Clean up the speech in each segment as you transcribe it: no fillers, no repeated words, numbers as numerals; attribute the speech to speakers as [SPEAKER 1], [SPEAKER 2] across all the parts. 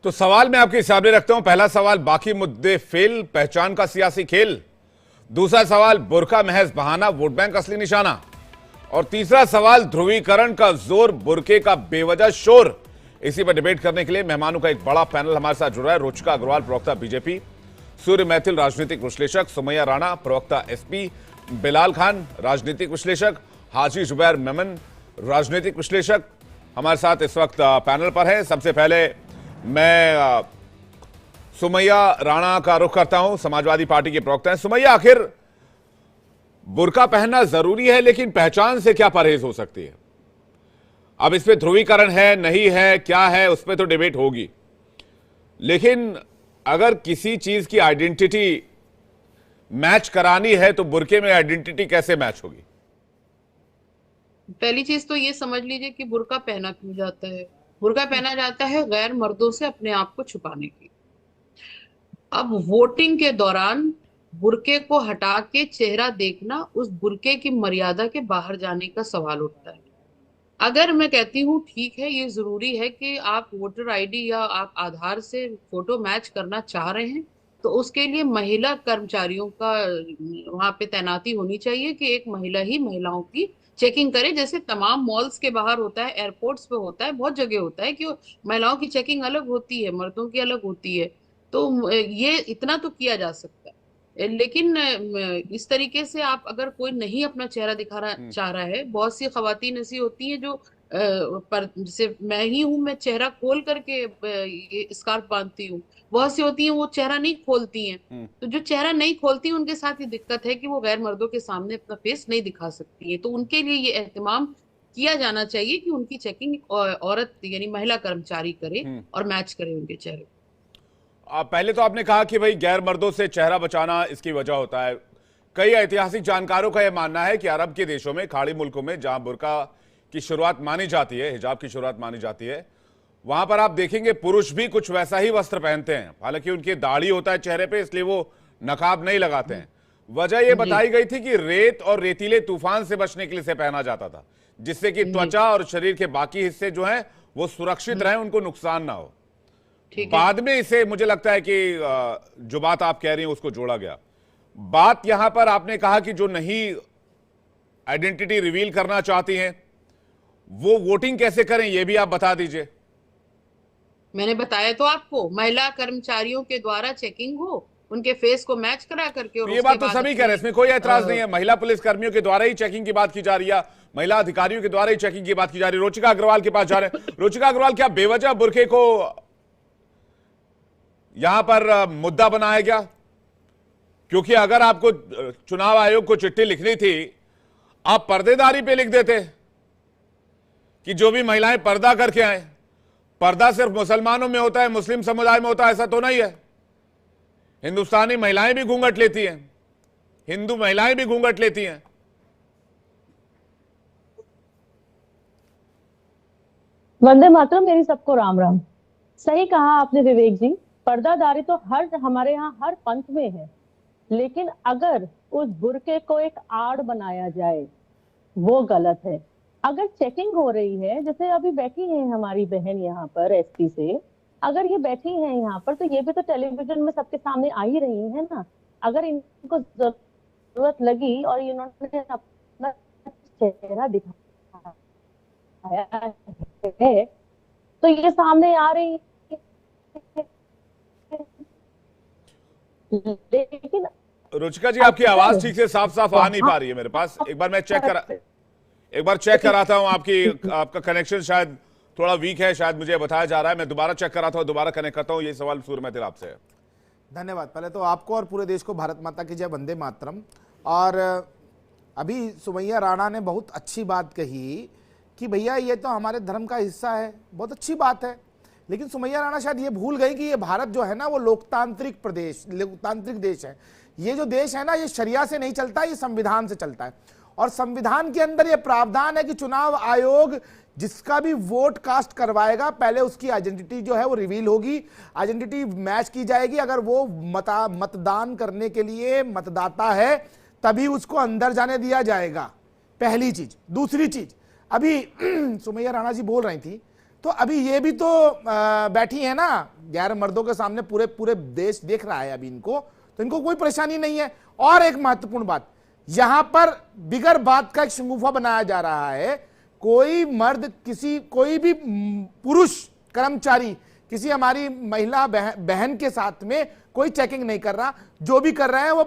[SPEAKER 1] तो सवाल मैं आपके सामने रखता हूं। पहला सवाल, बाकी मुद्दे फेल, पहचान का सियासी खेल। दूसरा सवाल, बुर्का महज बहाना, वोट बैंक असली निशाना। और तीसरा सवाल, ध्रुवीकरण का जोर, बुर्के का बेवजह शोर। इसी पर डिबेट करने के लिए मेहमानों का एक बड़ा पैनल हमारे साथ जुड़ रहा है। रुचिका अग्रवाल, प्रवक्ता बीजेपी, सूर्य मैथिल, राजनीतिक विश्लेषक, सुमैया राणा, प्रवक्ता एसपी, बिलाल खान, राजनीतिक विश्लेषक, हाजी जुबैर मेमन, राजनीतिक विश्लेषक हमारे साथ इस वक्त पैनल पर है। सबसे पहले मैं सुमैया राणा का रुख करता हूं, समाजवादी पार्टी के प्रवक्ता हैं। सुमैया, आखिर बुर्का पहनना जरूरी है, लेकिन पहचान से क्या परहेज हो सकती है? अब इस पे ध्रुवीकरण है नहीं है, क्या है, उस पर तो डिबेट होगी, लेकिन अगर किसी चीज की आइडेंटिटी मैच करानी है तो बुर्के में आइडेंटिटी कैसे मैच होगी?
[SPEAKER 2] पहली चीज तो ये समझ लीजिए कि बुर्का पहना क्यों जाता है। बुर्का पहना जाता है गैर मर्दों से अपने आप को छुपाने के लिए। अब वोटिंग के दौरान बुर्के को हटा के चेहरा देखना उस बुर्के की मर्यादा के बाहर जाने का सवाल उठता है। अगर मैं कहती हूँ ठीक है, ये जरूरी है कि आप वोटर आईडी या आप आधार से फोटो मैच करना चाह रहे हैं, तो उसके लिए महिला कर्मचारियों का वहां पे तैनाती होनी चाहिए कि एक महिला ही महिलाओं की चेकिंग करे। जैसे तमाम मॉल्स के बाहर होता है, एयरपोर्ट्स पे होता है, बहुत जगह होता है कि महिलाओं की चेकिंग अलग होती है, मर्दों की अलग होती है। तो ये इतना तो किया जा सकता है। लेकिन इस तरीके से आप अगर कोई नहीं अपना चेहरा दिखाना चाह रहा है, बहुत सी खवातीन ऐसी होती हैं जो पर जैसे मैं ही हूं, मैं चेहरा खोल करके ये स्कार्फ बांधती हूँ। बहुत सी होती हैं वो चेहरा नहीं खोलती हैं। तो जो चेहरा नहीं खोलती उनके साथ ये दिक्कत है कि वो गैर मर्दों के सामने अपना फेस नहीं दिखा सकती है। तो उनके लिए ये एहतमाम किया जाना चाहिए कि उनकी चेकिंग औरत यानी महिला कर्मचारी करे और मैच करे उनके चेहरे।
[SPEAKER 1] पहले तो आपने कहा कि भाई गैर मर्दों से चेहरा बचाना इसकी वजह होता है। कई ऐतिहासिक जानकारों का यह मानना है कि अरब के देशों में, खाड़ी मुल्कों में, जहां बुर्का की शुरुआत मानी जाती है, हिजाब की शुरुआत मानी जाती है, वहां पर आप देखेंगे पुरुष भी कुछ वैसा ही वस्त्र पहनते हैं। हालांकि उनकी दाढ़ी होता है चेहरे पे, इसलिए वो नकाब नहीं लगाते हैं। वजह यह
[SPEAKER 2] जी।
[SPEAKER 1] बताई गई थी कि रेत और रेतीले तूफान से बचने के लिए इसे पहना जाता था, जिससे कि
[SPEAKER 2] जी।
[SPEAKER 1] त्वचा और शरीर के बाकी हिस्से जो हैं वो सुरक्षित रहें, उनको नुकसान ना हो।
[SPEAKER 2] ठीक है।
[SPEAKER 1] बाद में इसे मुझे लगता है कि जो बात आप कह रही हैं उसको जोड़ा गया। बात यहां पर आपने कहा कि जो नहीं आइडेंटिटी रिवील करना चाहती हैं वो वोटिंग कैसे करें, यह भी आप बता दीजिए।
[SPEAKER 2] मैंने बताया तो आपको, महिला कर्मचारियों के द्वारा चेकिंग हो, उनके फेस को मैच करा करके,
[SPEAKER 1] तो
[SPEAKER 2] और
[SPEAKER 1] ये
[SPEAKER 2] उसके
[SPEAKER 1] बात तो
[SPEAKER 2] बाद
[SPEAKER 1] सभी कह रहे
[SPEAKER 2] अपनी
[SPEAKER 1] हैं, इसमें कोई ऐतराज नहीं है। महिला पुलिस कर्मियों के द्वारा ही चेकिंग की बात की जा रही है, महिला अधिकारियों के द्वारा ही चेकिंग की बात की जा रही है। रुचिका अग्रवाल के पास जा रहे हैं। रुचिका अग्रवाल, क्या बेवजह बुर्के को यहां पर मुद्दा बनाया गया? क्योंकि अगर आपको चुनाव आयोग को चिट्ठी लिखनी थी, आप पर्देदारी पे लिख देते कि जो भी महिलाएं पर्दा करके आए। पर्दा सिर्फ मुसलमानों में होता है, मुस्लिम समुदाय में होता है, ऐसा तो नहीं है। हिंदुस्तानी महिलाएं भी घूंघट लेती हैं, हिंदू महिलाएं भी घूंघट लेती हैं।
[SPEAKER 3] वंदे मातरम, मेरी सबको राम राम। सही कहा आपने विवेक जी। पर्दादारी तो हर हमारे यहाँ हर पंथ में है, लेकिन अगर उस बुर्के को एक आड़ बनाया जाए वो गलत है। अगर चेकिंग हो रही है, जैसे अभी बैठी है हमारी बहन यहाँ पर एसपी से, अगर ये बैठी है यहाँ पर तो ये भी तो टेलीविजन में सबके सामने आ ही रही है ना। अगर इनको जरूरत लगी और इन्होंने अपना चेहरा दिखाया है तो ये सामने आ रही है। लेकिन
[SPEAKER 1] रुचिका जी, आपकी आवाज ठीक से साफ साफ आ नहीं पा रही है मेरे पास। एक बार चेक कराता हूं। आपका कनेक्शन शायद थोड़ा वीक है, शायद मुझे बताया जा रहा है। मैं दोबारा चेक कराता हूं, दोबारा कनेक्ट करता हूं। ये सवाल सूर्य मैथिल आपसे है।
[SPEAKER 4] धन्यवाद। पहले तो आपको और पूरे देश को भारत माता की जय, वंदे मातरम। और अभी सुमैया राणा ने बहुत अच्छी बात कही कि भैया ये तो हमारे धर्म का हिस्सा है, बहुत अच्छी बात है। लेकिन सुमैया राणा शायद ये भूल गई कि ये भारत जो है ना वो लोकतांत्रिक देश है। ये जो देश है ना ये शरिया से नहीं चलता, ये संविधान से चलता है। और संविधान के अंदर ये प्रावधान है कि चुनाव आयोग जिसका भी वोट कास्ट करवाएगा पहले उसकी आइडेंटिटी जो है वो रिवील होगी, आइडेंटिटी मैच की जाएगी। अगर वो मतदान करने के लिए मतदाता है तभी उसको अंदर जाने दिया जाएगा, पहली चीज। दूसरी चीज, अभी सुमैया राणा जी बोल रही थी, तो अभी ये भी तो बैठी है ना गैर मर्दों के सामने पूरे पूरे देश देख रहा है अभी इनको, तो इनको कोई परेशानी नहीं है। और एक महत्वपूर्ण बात, यहां पर बिगर बात का एक शगुफा बनाया जा रहा है। कोई मर्द कोई भी पुरुष कर्मचारी किसी हमारी महिला बहन के साथ में कोई चेकिंग नहीं कर रहा, जो भी कर रहे हैं वो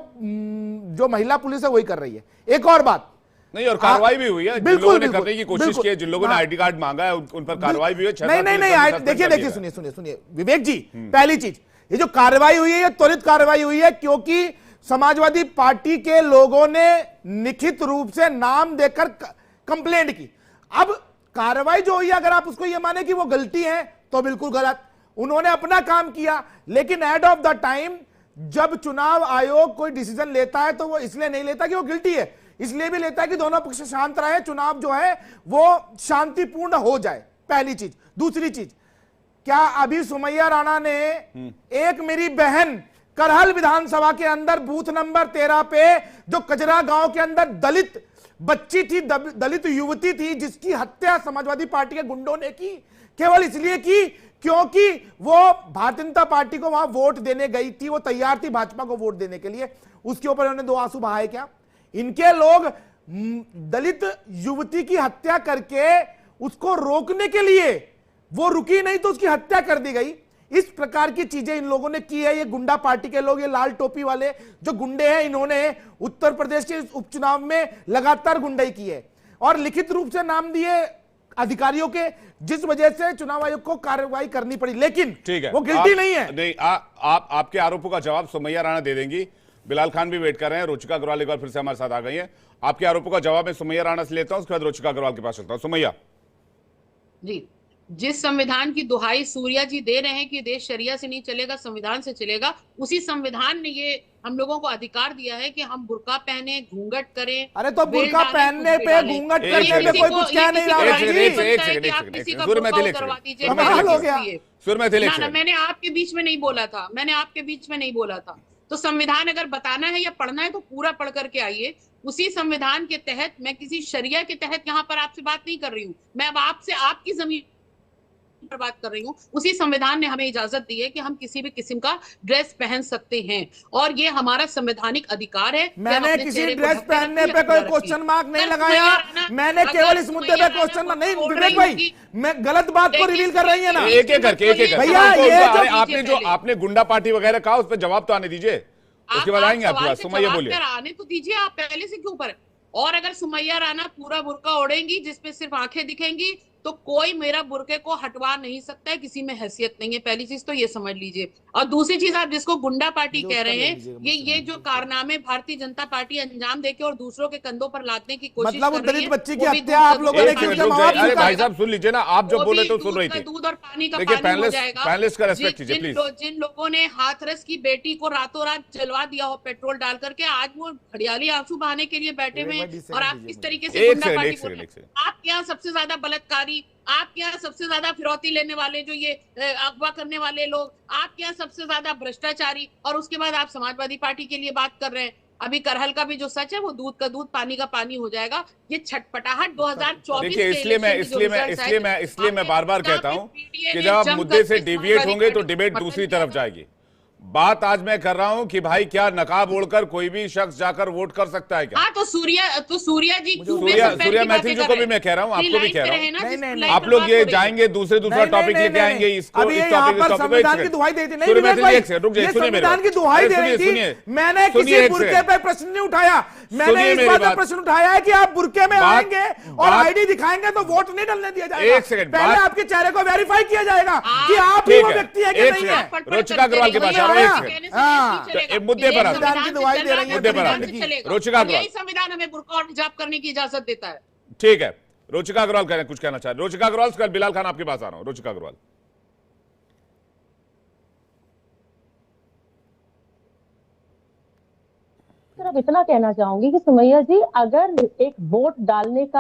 [SPEAKER 4] जो महिला पुलिस है वही कर रही है। एक और बात
[SPEAKER 1] नहीं, और कार्रवाई भी हुई है, जिन
[SPEAKER 4] बिल्कुल,
[SPEAKER 1] लोगों ने
[SPEAKER 4] बिल्कुल,
[SPEAKER 1] करने की कोशिश की है, जिन लोगों ने आईडी कार्ड मांगा है उन पर कार्रवाई भी हुई है।
[SPEAKER 4] नहीं, देखिए सुनिए विवेक जी, पहली चीज, ये जो कार्रवाई हुई है ये त्वरित कार्रवाई हुई है, क्योंकि समाजवादी पार्टी के लोगों ने लिखित रूप से नाम देकर कंप्लेंट की। अब कार्रवाई जो हुई है, अगर आप उसको ये माने कि वो गलती है तो बिल्कुल गलत, उन्होंने अपना काम किया। लेकिन एट ऑफ द टाइम जब चुनाव आयोग कोई डिसीजन लेता है तो वो इसलिए नहीं लेता कि वो गिल्टी है, इसलिए भी लेता है कि दोनों पक्ष शांत रहे, चुनाव जो है वो शांतिपूर्ण हो जाए, पहली चीज। दूसरी चीज, क्या अभी सुमैया राणा ने एक मेरी बहन करहल विधानसभा के अंदर बूथ नंबर 13 पे जो कजरा गांव के अंदर दलित बच्ची थी, दलित युवती थी, जिसकी हत्या समाजवादी पार्टी के गुंडों ने की, केवल इसलिए की क्योंकि वो भारतीय जनता पार्टी को वहां वोट देने गई थी, वो तैयार थी भाजपा को वोट देने के लिए, उसके ऊपर उन्होंने 2 आंसू बहाए क्या? इनके लोग दलित युवती की हत्या करके उसको रोकने के लिए, वो रुकी नहीं तो उसकी हत्या कर दी गई। इस प्रकार की चीजें इन लोगों ने की है, ये गुंडा पार्टी के लोग, ये लाल टोपी वाले जो गुंडे हैं, इन्होंने उत्तर प्रदेश के उपचुनाव में लगातार गुंडाई की है और लिखित रूप से नाम दिए अधिकारियों के, जिस वजह से चुनाव आयोग को कार्रवाई करनी पड़ी। लेकिन
[SPEAKER 1] ठीक है,
[SPEAKER 4] वो गिल्टी नहीं है।
[SPEAKER 1] नहीं, आपके आरोपों का जवाब सुमैया राणा दे देंगी। बिलाल खान भी वेट कर रहे हैं, रुचिका अग्रवाल एक बार फिर से हमारे साथ आ गई है। आपके आरोपों का जवाब मैं सुमैया राणा से लेता हूं, उसके बाद रुचिका अग्रवाल के पास चलता हूं। सुमैया
[SPEAKER 2] जी, जिस संविधान की दुहाई सूर्या जी दे रहे हैं कि देश शरिया से नहीं चलेगा, संविधान से चलेगा, उसी संविधान ने ये हम लोगों को अधिकार दिया है कि हम बुर्का पहने, घूंघट करें।
[SPEAKER 4] अरे तो बुर्का पहनने पे, घूंघट करने पे कोई कुछ कह नहीं रहा
[SPEAKER 2] जी। मैंने आपके बीच में नहीं बोला था, मैंने आपके बीच में नहीं बोला था। तो संविधान अगर बताना है या पढ़ना है तो पूरा पढ़ करके आइए। उसी संविधान के तहत, मैं किसी शरिया के तहत यहाँ पर आपसे बात नहीं कर रही हूँ, मैं अब आपसे आपकी जमीन पर बात कर रही हूँ। उसी संविधान ने हमें इजाजत दी है कि हम किसी भी किस्म का ड्रेस पहन सकते हैं और ये हमारा संवैधानिक अधिकार है।
[SPEAKER 4] मैंने किसी ड्रेस पहनने पे कोई क्वेश्चन मार्क नहीं लगाया, मैंने केवल इस मुद्दे पे क्वेश्चन नहीं। विवेक भाई, मैं गलत बात को रिवील कर रही है ना,
[SPEAKER 1] एक एक करके
[SPEAKER 4] भैया। ये
[SPEAKER 1] आपने गुंडा पार्टी वगैरह कहा, उस पर जवाब तो आने दीजिए, उसके बाद आएंगे आपके पास। सुमैया बोलिए।
[SPEAKER 2] आने तो दीजिए, आप पहले से क्यों पर। और अगर सुमैया राणा पूरा बुर्का ओढ़ेंगी जिसपे सिर्फ आंखें दिखेंगी तो कोई मेरा बुर्के को हटवा नहीं सकता है, किसी में हैसियत नहीं है। पहली चीज तो ये समझ लीजिए। और दूसरी चीज, आप जिसको गुंडा पार्टी कह रहे हैं, ये जो कारनामे भारतीय जनता पार्टी अंजाम देके और दूसरों के कंधों पर लादने की कोशिश
[SPEAKER 4] मतलब
[SPEAKER 2] कर रही
[SPEAKER 4] दलित
[SPEAKER 2] है,
[SPEAKER 4] बच्ची की हत्या आप लोगों ने की।
[SPEAKER 1] अरे भाई साहब सुन लीजिए ना, आप जब बोले तो सुन रही थी।
[SPEAKER 2] दूध और पानी का पानी हो जाएगा।
[SPEAKER 1] पैनलिस्ट का रेस्पेक्ट कीजिए प्लीज।
[SPEAKER 2] जिन लोगों ने हाथरस की बेटी को रातों रात जलवा दिया हो पेट्रोल डाल करके, आज वो घड़ियाली आंसू बहाने के लिए बैठे हुए हैं और आप किस तरीके से गुंडा पार्टी बोल रहे हैं। आपके यहाँ सबसे ज्यादा बलात्कारी, आपके यहाँ सबसे ज्यादा फिरौती लेने वाले, जो ये अगवा करने वाले लोग, आपके यहाँ सबसे ज्यादा भ्रष्टाचारी, और उसके बाद आप समाजवादी पार्टी के लिए बात कर रहे हैं। अभी करहल का भी जो सच है वो दूध का दूध पानी का पानी हो जाएगा। ये छटपटाहट 2024
[SPEAKER 1] देखिए, इसलिए मैं बार बार कहता हूं कि जब आप मुद्दे से डिविएट होंगे तो डिबेट दूसरी तरफ जाएगी। बात आज मैं कर रहा हूं कि भाई क्या नकाब ओढ़कर कोई भी शख्स जाकर वोट कर सकता है क्या?
[SPEAKER 2] हाँ, तो सूर्या जी,
[SPEAKER 1] सूर्या मैथिल जी को भी मैं कह रहा हूं, आपको भी कह रहा हूं। आप लोग ये जाएंगे दूसरा टॉपिक लेके आएंगे, इसको इस टॉपिक
[SPEAKER 4] संविधान की दुहाई दे दी। नहीं रुक जाइए, संविधान की दुहाई दे रही थी। मैंने किसी बुर्के पे प्रश्न नहीं उठाया, मैंने इस बात पे प्रश्न उठाया है कि आप बुर्के में आएंगे और आईडी दिखाएंगे तो वोट नहीं डालने दिया जाएगा।
[SPEAKER 1] एक सेकंड,
[SPEAKER 4] पहले आपके चेहरे को वेरीफाई किया जाएगा कि आप ही वो व्यक्ति है कि नहीं है।
[SPEAKER 1] रुचिका अग्रवाल के पास मुद्दे पर रुचिका अग्रवाल,
[SPEAKER 2] संविधान हमें बुर्का और हिजाब करने की इजाजत देता है।
[SPEAKER 1] ठीक है, रुचिका अग्रवाल कह रहे हैं, कुछ कहना चाह रहे हैं। रुचिका अग्रवाल, कल बिलाल खान आपके पास आ रहा हूं। रुचिका अग्रवाल,
[SPEAKER 3] सिर्फ इतना कहना चाहूंगी कि सुमैया जी, अगर एक वोट डालने का